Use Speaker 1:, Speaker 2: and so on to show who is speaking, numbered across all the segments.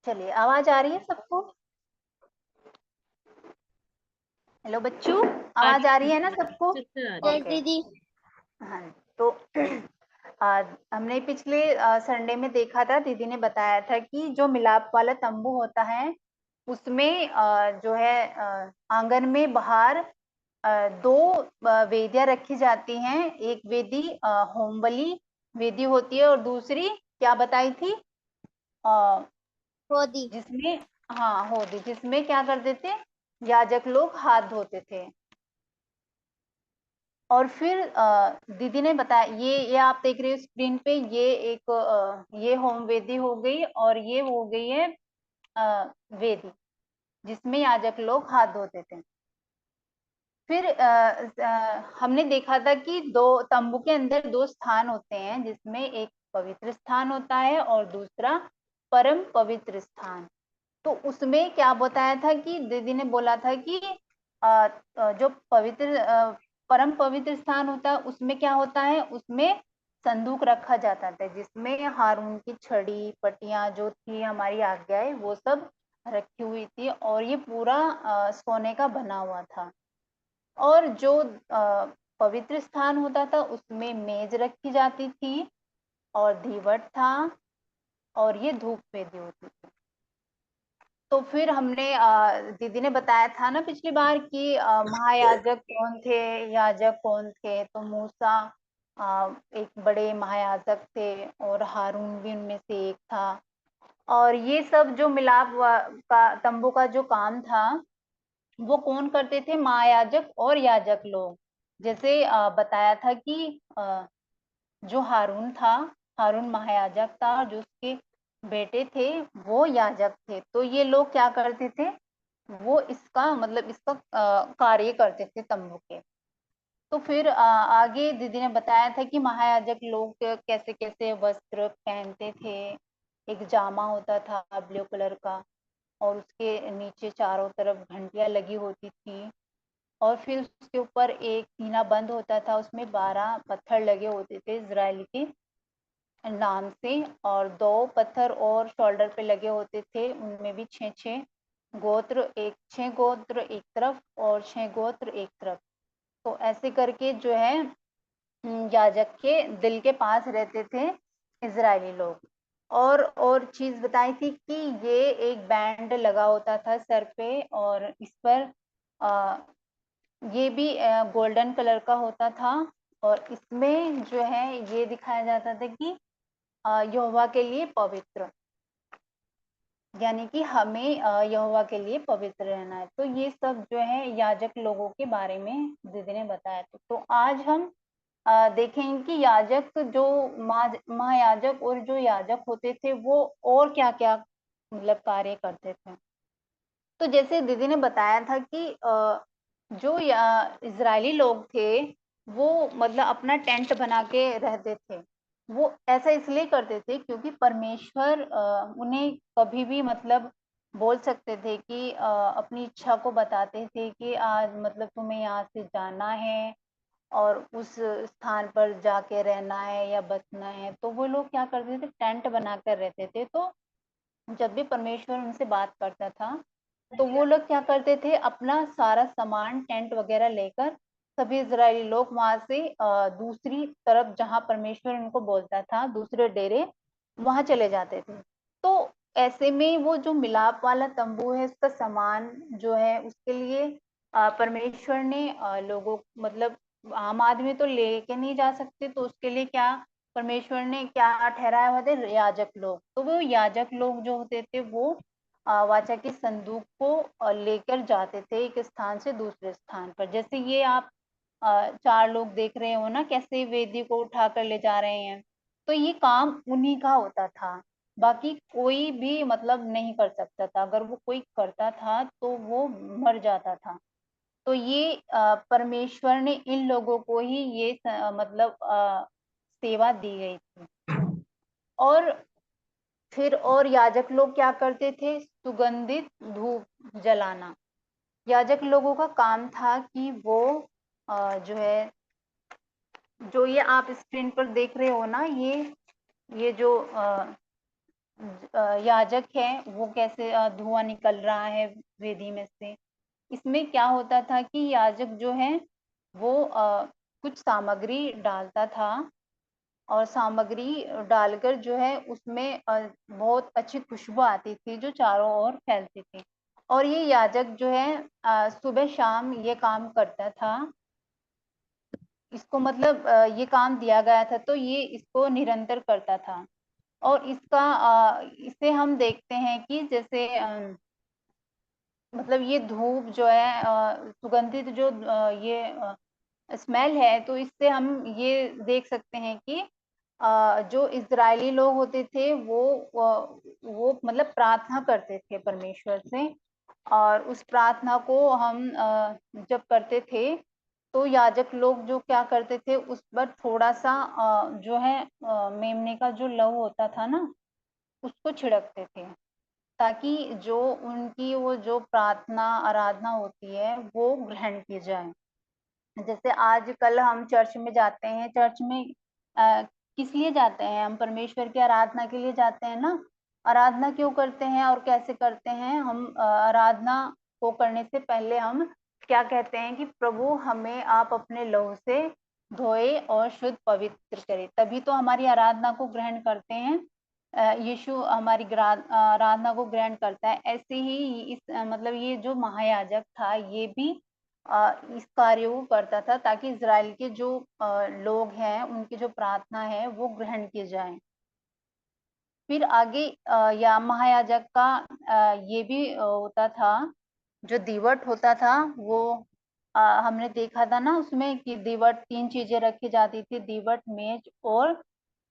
Speaker 1: चलिए, आवाज आ रही है सबको? हेलो बच्चों, आवाज आ रही है ना सबको?
Speaker 2: Yes
Speaker 1: okay.
Speaker 2: दीदी।
Speaker 1: हाँ, तो हमने पिछले संडे में देखा था, दीदी ने बताया था कि जो मिलाप वाला तंबू होता है उसमें जो है आंगन में बाहर दो वेदियां रखी जाती हैं। एक वेदी होमबली वेदी होती है और दूसरी क्या बताई थी? अ,
Speaker 2: होदी।
Speaker 1: जिसमें, हाँ होदी, जिसमें क्या करते थे, याजक लोग हाथ धोते थे। और फिर दीदी ने बताया, ये आप देख रहे हो स्क्रीन पे, ये एक ये होम वेदी हो गई और ये हो गई है वेदी जिसमें याजक लोग हाथ धोते थे। फिर हमने देखा था कि दो तंबू के अंदर दो स्थान होते हैं, जिसमें एक पवित्र स्थान होता है और दूसरा परम पवित्र स्थान। तो उसमें क्या बताया था कि दीदी ने बोला था कि जो परम पवित्र स्थान होता है उसमें क्या होता है, उसमें संदूक रखा जाता था जिसमें हारून की छड़ी पट्टियां जो थी, हमारी आज्ञाएं, वो सब रखी हुई थी और ये पूरा सोने का बना हुआ था। और जो पवित्र स्थान होता था उसमें मेज रखी जाती थी और दीवट था और ये धूप वेदी होती थी। तो फिर हमने दीदी ने बताया था ना पिछली बार कि महायाजक कौन थे, याजक कौन थे। तो मूसा एक बड़े महायाजक थे और हारून भी उनमें से एक था। और ये सब जो मिलाप का तंबू का जो काम था वो कौन करते थे? महायाजक और याजक लोग। जैसे बताया था कि जो हारून था, हारून महायाजक था और जो उसके बेटे थे वो याजक थे। तो ये लोग क्या करते थे, वो इसका मतलब इसका कार्य करते थे तंबू के। तो फिर आगे दीदी ने बताया था कि महायाजक लोग कैसे कैसे वस्त्र पहनते थे। एक जामा होता था ब्लू कलर का और उसके नीचे चारों तरफ घंटियां लगी होती थी और फिर उसके ऊपर एक सीना बंद होता था, उसमें 12 पत्थर लगे होते थे इजराइल के नाम से। और 2 पत्थर और शोल्डर पे लगे होते थे, उनमें भी 6-6 गोत्र, एक 6 गोत्र एक तरफ और 6 गोत्र एक तरफ। तो ऐसे करके जो है याजक के दिल के पास रहते थे इजरायली लोग। और चीज बताई थी कि ये एक बैंड लगा होता था सर पे और इस पर ये भी गोल्डन कलर का होता था। और इसमें जो है ये दिखाया जाता था कि यहोवा के लिए पवित्र, यानी कि हमें यहोवा के लिए पवित्र रहना है। तो ये सब जो है याजक लोगों के बारे में दीदी ने बताया। तो आज हम देखेंगे कि याजक जो महायाजक और जो याजक होते थे वो और क्या क्या मतलब कार्य करते थे। तो जैसे दीदी ने बताया था कि जो इजरायली लोग थे वो मतलब अपना टेंट बना के रहते थे। वो ऐसा इसलिए करते थे क्योंकि परमेश्वर उन्हें कभी भी मतलब बोल सकते थे कि अपनी इच्छा को बताते थे कि आज मतलब तुम्हें यहाँ से जाना है और उस स्थान पर जाके रहना है या बसना है। तो वो लोग क्या करते थे, टेंट बनाकर रहते थे। तो जब भी परमेश्वर उनसे बात करता था तो वो लोग क्या करते थे, अपना सारा सामान टेंट वगैरह लेकर सभी इजरायली लोग वहां से दूसरी तरफ जहां परमेश्वर उनको बोलता था, दूसरे डेरे, वहां चले जाते थे। तो ऐसे में वो जो मिलाप वाला तंबू है उसका सामान जो है उसके लिए परमेश्वर ने लोगों मतलब आम आदमी तो लेके नहीं जा सकते, तो उसके लिए क्या परमेश्वर ने क्या ठहराया हुआ था, याजक लोग। तो वो याजक लोग जो होते थे वो वाचा की संदूक को लेकर जाते थे एक स्थान से दूसरे स्थान पर। जैसे ये आप 4 लोग देख रहे हो ना कैसे वेदी को उठा कर ले जा रहे हैं। तो ये काम उन्हीं का होता था, बाकी कोई भी मतलब नहीं कर सकता था। अगर वो कोई करता था तो वो मर जाता था। तो ये परमेश्वर ने इन लोगों को ही ये मतलब सेवा दी गई थी। और फिर और याजक लोग क्या करते थे, सुगंधित धूप जलाना। याजक लोगों का काम था कि वो जो है, जो ये आप स्क्रीन पर देख रहे हो ना, ये जो याजक है वो कैसे धुआं निकल रहा है वेदी में से। इसमें क्या होता था कि याजक जो है वो कुछ सामग्री डालता था और सामग्री डालकर जो है उसमें बहुत अच्छी खुशबू आती थी जो चारों ओर फैलती थी। और ये याजक जो है सुबह शाम ये काम करता था। इसको मतलब ये काम दिया गया था तो ये इसको निरंतर करता था। और इसे हम देखते हैं कि जैसे मतलब ये धूप जो है सुगंधित जो ये स्मेल है, तो इससे हम ये देख सकते हैं कि जो इज़राइली लोग होते थे वो मतलब प्रार्थना करते थे परमेश्वर से। और उस प्रार्थना को हम जब करते थे, तो याजक लोग जो क्या करते थे उस पर थोड़ा-सा जो है मेमने का जो लहू होता था ना, उसको छिड़कते थे। ताकि जो उनकी वो जो प्रार्थना, आराधना होती है, वो ग्रहण की जाए। जैसे आजकल हम चर्च में जाते हैं, चर्च में अ, किस लिए जाते हैं? हम परमेश्वर की आराधना के लिए जाते हैं ना। आराधना क्यों करते हैं और कैसे करते हैं? हम आराधना को करने से पहले हम क्या कहते हैं कि प्रभु हमें आप अपने लहू से धोए और शुद्ध पवित्र करें, तभी तो हमारी आराधना को ग्रहण करते हैं। यीशु हमारी आराधना को ग्रहण करता है। ऐसे ही मतलब ये जो महायाजक था, ये भी इस कार्य को करता था ताकि इज़राइल के जो लोग हैं, उनकी जो प्रार्थना है, वो ग्रहण की जाए। फिर आगे या महायाजक का ये भी होता था, जो दीवट होता था, वो हमने देखा था ना उसमें कि दीवट 3 चीज़ें रखी जाती थी, दीवट, मेज और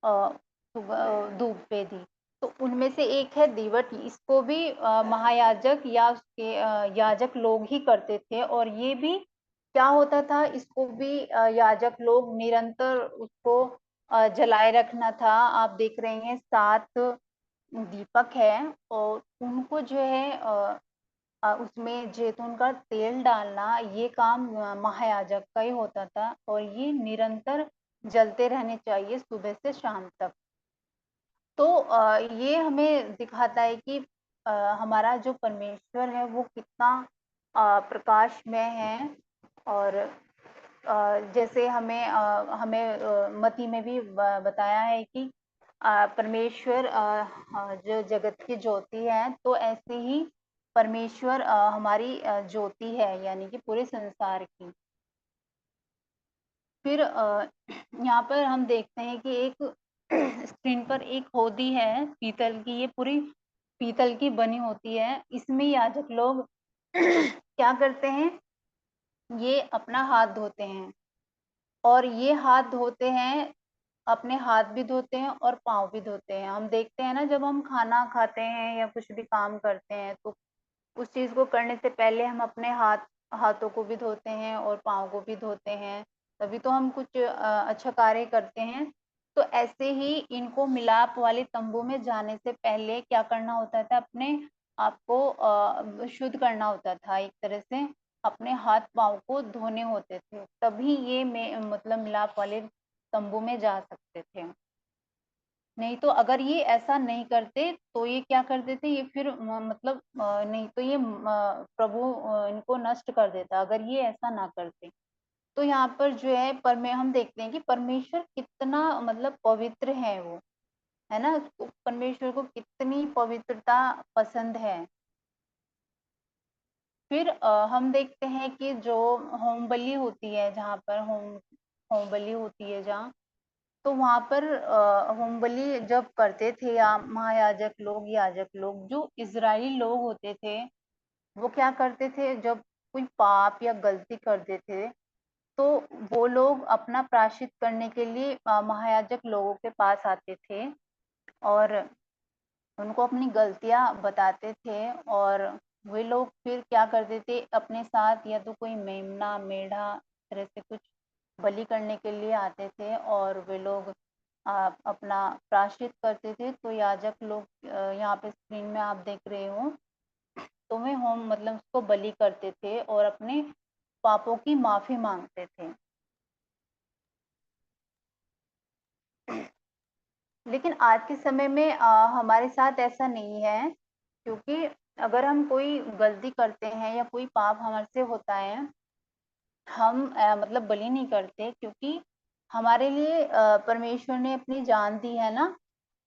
Speaker 1: अ, धूप वेदी। तो उनमें से एक है दीवट, इसको भी महायाजक या उसके याजक लोग ही करते थे। और ये भी क्या होता था, इसको भी याजक लोग निरंतर उसको जलाए रखना था। आप देख रहे हैं 7 दीपक है और उनको जो है उसमें जैतून का तेल डालना, ये काम महायाजक का ही होता था और ये निरंतर जलते रहने चाहिए सुबह से शाम तक। तो ये हमें दिखाता है कि हमारा जो परमेश्वर है वो कितना प्रकाशमय है। और जैसे हमें मत्ती में भी बताया है कि परमेश्वर जो जगत की ज्योति है, तो ऐसे ही परमेश्वर हमारी ज्योति है, यानी कि पूरे संसार की। फिर यहाँ पर हम देखते हैं कि एक स्क्रीन पर एक होदी है पीतल की, ये पूरी पीतल की बनी होती है। इसमें याजक लोग क्या करते हैं, ये अपना हाथ धोते हैं। और ये हाथ धोते हैं, अपने हाथ भी धोते हैं और पाँव भी धोते हैं। हम देखते हैं ना, जब हम खाना खाते हैं या कुछ भी काम करते हैं, तो उस चीज़ को करने से पहले हम अपने हाथों को भी धोते हैं और पाँव को भी धोते हैं, तभी तो हम कुछ अच्छा कार्य करते हैं। तो ऐसे ही इनको मिलाप वाले तंबू में जाने से पहले क्या करना होता था, अपने आप को शुद्ध करना होता था, एक तरह से अपने हाथ-पाँव को धोने होते थे, तभी ये में मतलब मिलाप वाले तंबू में जा सकते थे। नहीं तो अगर ये ऐसा नहीं करते, तो ये क्या करते थे, ये फिर मतलब नहीं तो ये प्रभु इनको नष्ट कर देता अगर ये ऐसा ना करते। तो यहाँ पर जो है हम देखते हैं कि परमेश्वर कितना मतलब पवित्र है वो, है ना? उसको परमेश्वर को कितनी पवित्रता पसंद है। फिर हम देखते हैं कि जो होम बलि होती है, जहाँ पर होम होम बलि होती है जहाँ, तो वहाँ पर होम बलि जब करते थे या महायाजक लोग, याजक लोग, जो इज़राइली लोग होते थे, वो क्या करते थे, जब कोई पाप या गलती कर देते, तो वो लोग अपना प्रायश्चित करने के लिए महायाजक लोगों के पास आते थे और उनको अपनी गलतियाँ बताते थे। और वे लोग फिर क्या करते थे, अपने साथ या तो कोई मेमना, मेढ़ा, इस तरह से कुछ बलि करने के लिए आते थे और वे लोग अपना प्रायश्चित करते थे। तो याजक लोग यहाँ पे स्क्रीन में आप देख रहे हो, तो वे होम मतलब उसको बलि करते थे और अपने पापों की माफ़ी माँगते थे। लेकिन आज के समय में हमारे साथ ऐसा नहीं है, क्योंकि अगर हम कोई गलती करते हैं या कोई पाप हमसे होता है, हम मतलब बलि नहीं करते, क्योंकि हमारे लिए परमेश्वर ने अपनी जान दी है ना।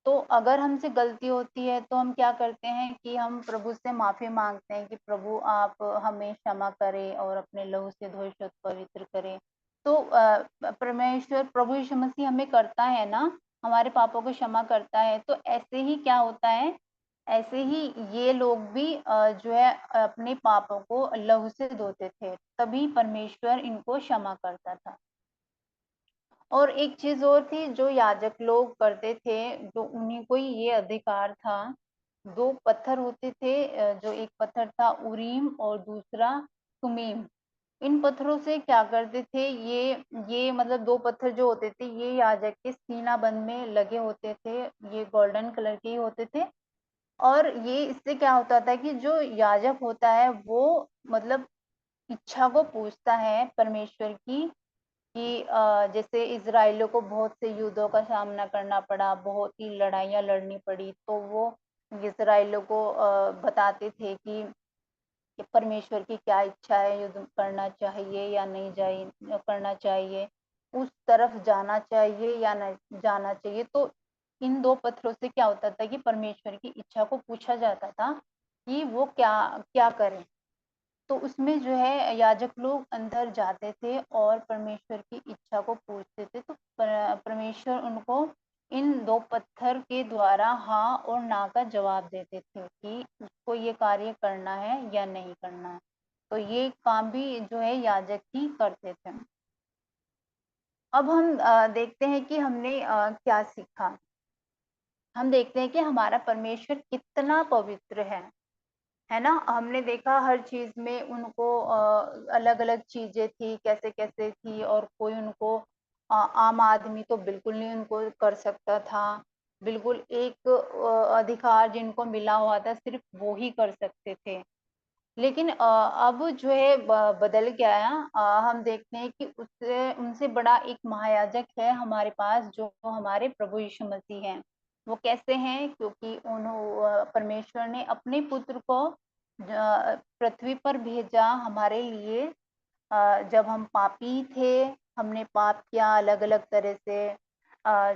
Speaker 1: तो अगर हमसे गलती होती है तो हम क्या करते हैं कि हम प्रभु से माफ़ी माँगते हैं कि प्रभु आप हमें क्षमा करें और अपने लहू से धोए शुद्ध पवित्र करें। तो परमेश्वर प्रभु यीशु मसीह हमें करता है ना, हमारे पापों को क्षमा करता है। तो ऐसे ही क्या होता है, ऐसे ही ये लोग भी जो है अपने पापों को लहू से धोते थे, तभी परमेश्वर इनको क्षमा करता था। और एक चीज़ और थी जो याजक लोग करते थे, जो उन्हीं को ही ये अधिकार था। 2 पत्थर होते थे, जो एक पत्थर था उरीम और दूसरा तुमीम। इन पत्थरों से क्या करते थे, ये मतलब 2 पत्थर जो होते थे, ये याजक के सीनाबंद में लगे होते थे। ये गोल्डन कलर के ही होते थे। और ये इससे क्या होता था कि जो याजक होता है वो मतलब इच्छा को पूछता है परमेश्वर की, कि जैसे इज़राइलियों को बहुत से युद्धों का सामना करना पड़ा, बहुत ही लड़ाइयाँ लड़नी पड़ी, तो वो इज़राइलियों को बताते थे कि परमेश्वर की क्या इच्छा है, युद्ध करना चाहिए या नहीं करना चाहिए, उस तरफ जाना चाहिए या नहीं जाना चाहिए। तो इन 2 पत्थरों से क्या होता था कि परमेश्वर की इच्छा को पूछा जाता था कि वो क्या क्या करें। तो उसमें जो है याजक लोग अंदर जाते थे और परमेश्वर की इच्छा को पूछते थे, तो परमेश्वर उनको इन 2 पत्थर के द्वारा हाँ और ना का जवाब देते थे कि उसको ये कार्य करना है या नहीं करना है। तो ये काम भी जो है याजक ही करते थे। अब हम देखते हैं कि हमने क्या सीखा। हम देखते हैं कि हमारा परमेश्वर कितना पवित्र है ना? हमने देखा हर चीज़ में उनको अलग-अलग चीज़ें थी, कैसे-कैसे थी, और कोई उनको आम आदमी तो बिल्कुल नहीं उनको कर सकता था। बिल्कुल एक अधिकार जिनको मिला हुआ था सिर्फ़ वो ही कर सकते थे। लेकिन अब जो है बदल गया है। हम देखते हैं कि उससे उनसे बड़ा एक महायाजक है हमारे पास, जो हमारे प्रभु यीशु मसीह हैं। वो कैसे हैं? क्योंकि परमेश्वर ने अपने पुत्र को पृथ्वी पर भेजा हमारे लिए। जब हम पापी थे, हमने पाप किया अलग-अलग तरह से।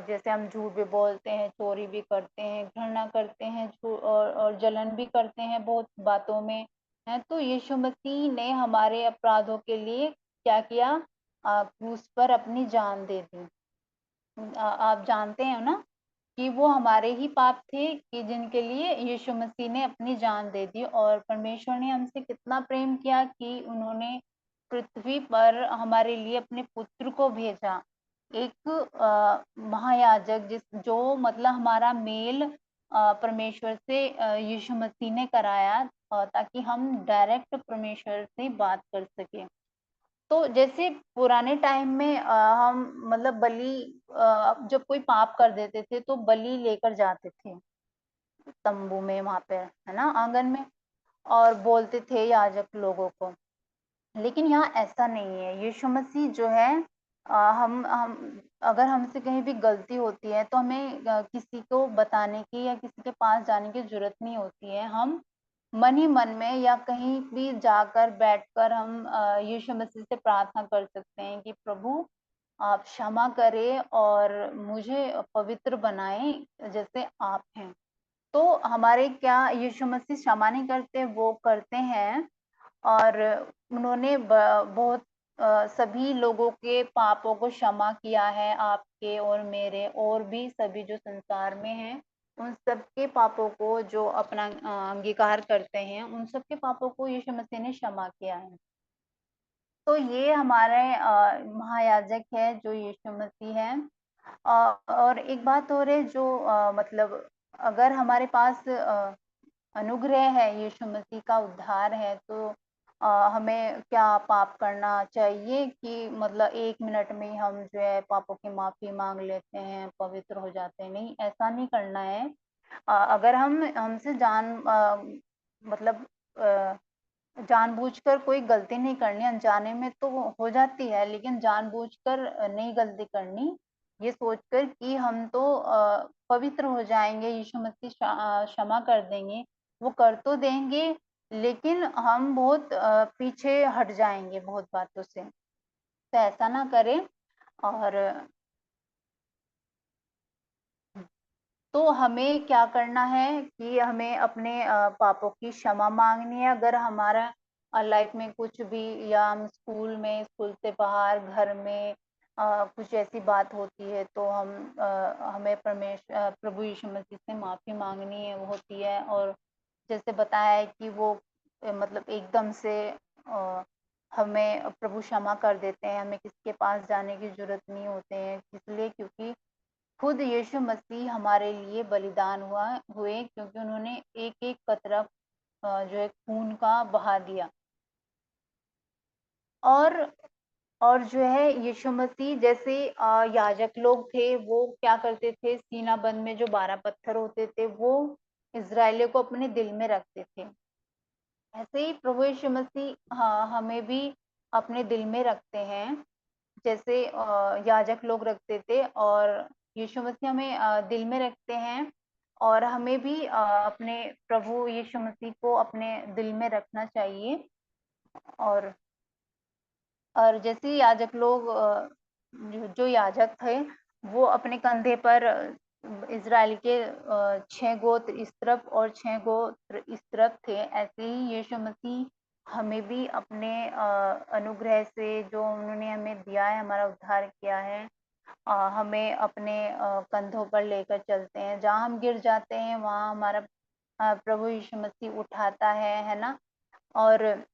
Speaker 1: जैसे हम झूठ भी बोलते हैं, चोरी भी करते हैं, घृणा करते हैं, और जलन भी करते हैं बहुत बातों में, हैं। तो यीशु मसीह ने हमारे अपराधों के लिए क्या किया? क्रूस पर अपनी जान दे दी। आप जानते हैं ना कि वो हमारे ही पाप थे कि जिनके लिए यीशु मसीह ने अपनी जान दे दी, और परमेश्वर ने हमसे कितना प्रेम किया कि उन्होंने पृथ्वी पर हमारे लिए अपने पुत्र को भेजा। एक महायाजक जिस जो मतलब हमारा मेल परमेश्वर से यीशु मसीह ने कराया, ताकि हम डायरेक्ट परमेश्वर से बात कर सकें। तो जैसे पुराने टाइम में हम मतलब जब कोई पाप कर देते थे तो बलि लेकर जाते थे तंबू में, वहां पे है ना, आंगन में, और बोलते थे याजक लोगों को। लेकिन यहाँ ऐसा नहीं है। यीशु मसीह जो है, हम अगर हमसे कहीं भी गलती होती है तो हमें किसी को बताने की या किसी के पास जाने की जरूरत नहीं होती है। हम मन ही मन में या कहीं भी जाकर बैठकर हम यीशु मसीह से प्रार्थना कर सकते हैं कि प्रभु आप क्षमा करें और मुझे पवित्र बनाएं जैसे आप हैं। तो हमारे क्या यीशु मसीह क्षमा नहीं करते, वो करते हैं। और उन्होंने बहुत सभी लोगों के पापों को क्षमा किया है, आपके और मेरे और भी सभी जो संसार में हैं, उन सबके पापों को जो अपना अंगीकार करते हैं, उन सबके पापों को यीशु मसीह ने क्षमा किया है। तो ये हमारे महायाजक है जो यीशु मसीह है। और एक बात और है जो मतलब अगर हमारे पास अनुग्रह है, यीशु मसीह का उद्धार है, तो हमें क्या पाप करना चाहिए कि मतलब 1 मिनट में ही हम जो है पापों की माफ़ी माँग लेते हैं, पवित्र हो जाते हैं? नहीं, ऐसा नहीं करना है। अगर हमसे मतलब अ, जानबूझकर कोई गलती नहीं करनी, अनजाने में तो हो जाती है, लेकिन जानबूझकर नहीं गलती करनी। ये सोचकर कि हम तो पवित्र हो जाएंगे, यीशु मसीह क्षमा कर देंगे। वो कर तो देंगे, लेकिन हम बहुत पीछे हट जाएंगे बहुत बातों से। तो ऐसा ना करें। और तो हमें क्या करना है कि हमें अपने पापों की क्षमा मांगनी है। अगर हमारा लाइफ में कुछ भी, या हम स्कूल में, स्कूल से बाहर, घर में कुछ ऐसी बात होती है, तो हमें प्रभु यीशु मसीह से माफ़ी मांगनी है होती है। और जैसे बताया है कि वो मतलब एकदम से हमें प्रभु क्षमा कर देते हैं, हमें किसके पास जाने की ज़रूरत नहीं होते हैं। इसलिए क्योंकि खुद यीशु मसीह हमारे लिए बलिदान हुए, क्योंकि उन्होंने एक-एक कतरा जो है खून का बहा दिया। और और जो है यीशु मसीह जैसे याजक लोग थे, वो क्या करते थे, सीना बंद में जो 12 पत्थर होते थे, वो इज़राइलियों को अपने दिल में रखते थे। ऐसे ही प्रभु यीशु मसीह हमें भी अपने दिल में रखते हैं, जैसे याजक लोग रखते थे। और यीशु मसीह हमें दिल में रखते हैं, और हमें भी अपने प्रभु यीशु मसीह को अपने दिल में रखना चाहिए। और जैसे याजक लोग जो याजक थे, वो अपने कंधे पर इज़राइल के 6 गोत्र इस तरफ और 6 गोत्र इस तरफ थे। ऐसे ही यीशु मसीह हमें भी अपने अनुग्रह से, जो उन्होंने हमें दिया है, हमारा उद्धार किया है, हमें अपने कंधों पर लेकर चलते हैं। जहाँ हम गिर जाते हैं, वहाँ हमारा प्रभु यीशु मसीह उठाता है ना? और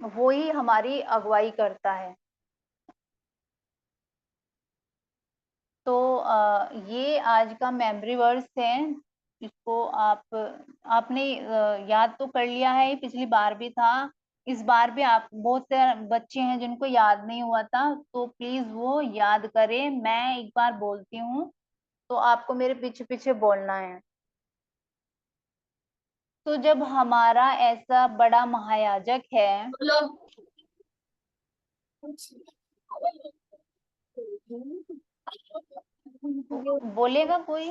Speaker 1: वो ही हमारी अगुवाई करता है। तो ये आज का मेमोरी वर्स है। इसको आपने याद तो कर लिया है, पिछली बार भी था। इस बार भी आप, बहुत से बच्चे हैं जिनको याद नहीं हुआ था, तो प्लीज़ वो याद करें। मैं एक बार बोलती हूँ, तो आपको मेरे पीछे-पीछे बोलना है। तो जब हमारा ऐसा बड़ा महायाजक है, बोलेगा कोई?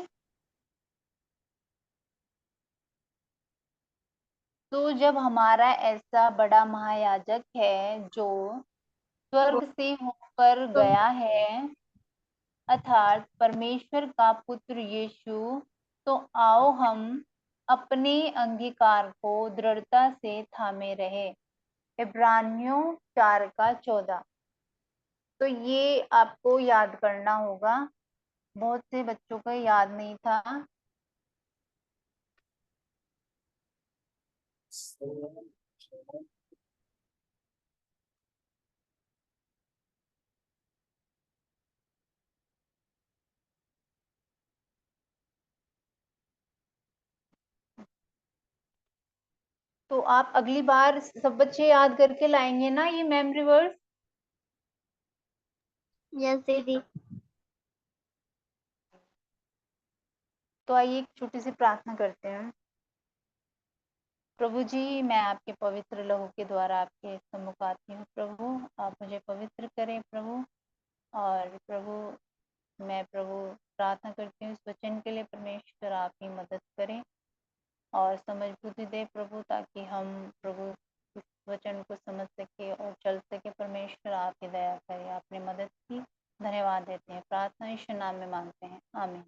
Speaker 1: तो जब हमारा ऐसा बड़ा महायाजक है, जो स्वर्ग से होकर गया है, अर्थात परमेश्वर का पुत्र यीशु, तो आओ हम अपने अंगीकार को दृढ़ता से थामे रहे। इब्रानियों 4 का 14। तो ये आपको याद करना होगा, बहुत से बच्चों को याद नहीं था। तो आप अगली बार सब बच्चे याद करके लाएंगे ना ये मेमोरी वर्ड्स?
Speaker 2: यस दीदी।
Speaker 1: तो आइए एक छोटी सी प्रार्थना करते हैं। प्रभु जी, मैं आपके पवित्र लहू के द्वारा आपके सम्मुख आती हूँ प्रभु। आप मुझे पवित्र करें प्रभु। और प्रभु, मैं प्रभु प्रार्थना करती हूँ इस वचन के लिए, परमेश्वर आप ही मदद करें और समझ बुद्धि दे प्रभु, ताकि हम प्रभु इस वचन को समझ सके और चल सके। परमेश्वर आप ही दया करें, आपने मदद की। धन्यवाद देते हैं, प्रार्थना यीशु नाम में मांगते हैं, आमीन।